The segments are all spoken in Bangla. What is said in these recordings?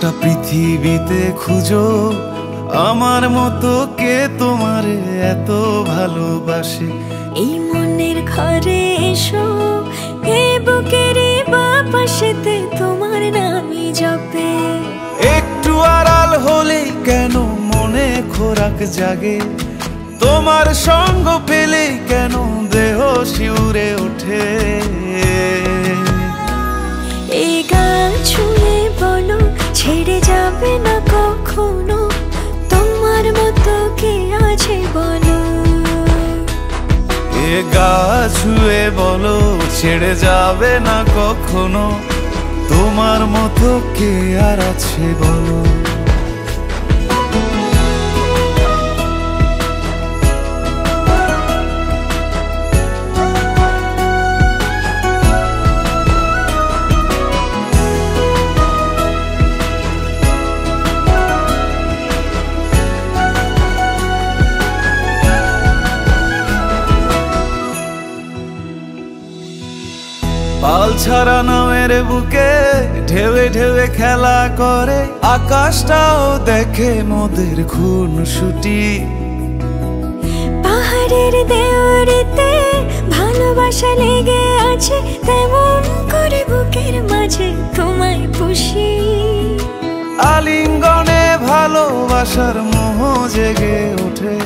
গোটা পৃথিবীতে খুঁজো আমার মতো কে তোমারে এত ভালোবাসে। এই মনের ঘরে এসো, এ বুকের বাপাশেতে তোমার নামই জপে। একটু আড়াল হলেই কেন মনে খোরাক জাগে, তোমার সঙ্গ পেলেই কেন দেহ শিউরে ওঠে। এই গান ছুঁয়ে বলো ছেড়ে যাবে না কখনো, তোমার মতো কে আছে বলো। এ গা ছুঁয়ে বলো ছেড়ে যাবে না কখনো, তোমার মতো কে আর আছে বলো। পাল ছাড়া নামের বুকে ঢেউে ঢেউে খেলা করে, আকাশটাও দেখে মোদের খুনসুটি। পাহাড়ের দেওয়ারিতে ভালোবাসা লেগে আছে, তেমন করে বুকের মাঝে তোমায় পুষি। আলিঙ্গনে ভালোবাসার মোহ জেগে ওঠে,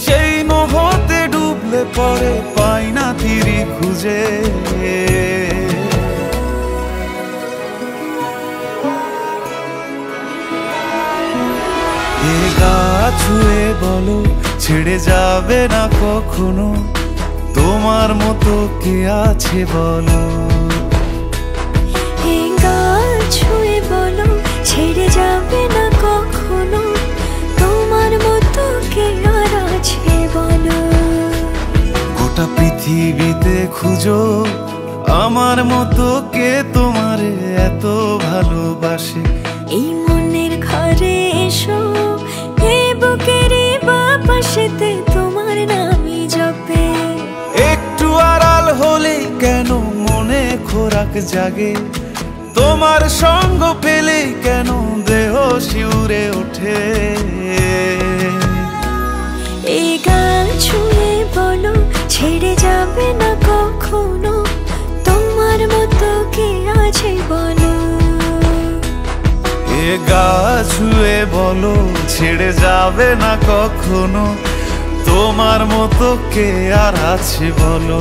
সেই মোহতে ডুবলে পরে পাই না তীরি খুঁজে। এ গা ছুঁয়ে বলো ছেড়ে যাবে না কখনো, তোমার মতো কে আছে বলো। এ গা ছুঁয়ে বলো ছেড়ে যাবে না কখনো, তোমার মতো কে আর আছে বলো। গোটা পৃথিবীতে খুঁজো আমার মতো কে তোমারে এত ভালোবাসে। এই মনের ঘরে এসো, এ বুকের বাপাশেতে তোমার নামই জপে। একটু আড়াল হলেই কেন মনে খোরাক জাগে, তোমার সঙ্গ পেলেই কেন দেহ শিউরে ওঠে। এই গান ছুঁয়ে বলো ছেড়ে যাবে না কখনো, তোমার মতো কে আছে বলো। এ গা ছুঁয়ে বলো ছেড়ে যাবে না কখনো, তোমার মতো কে আর আছে বলো।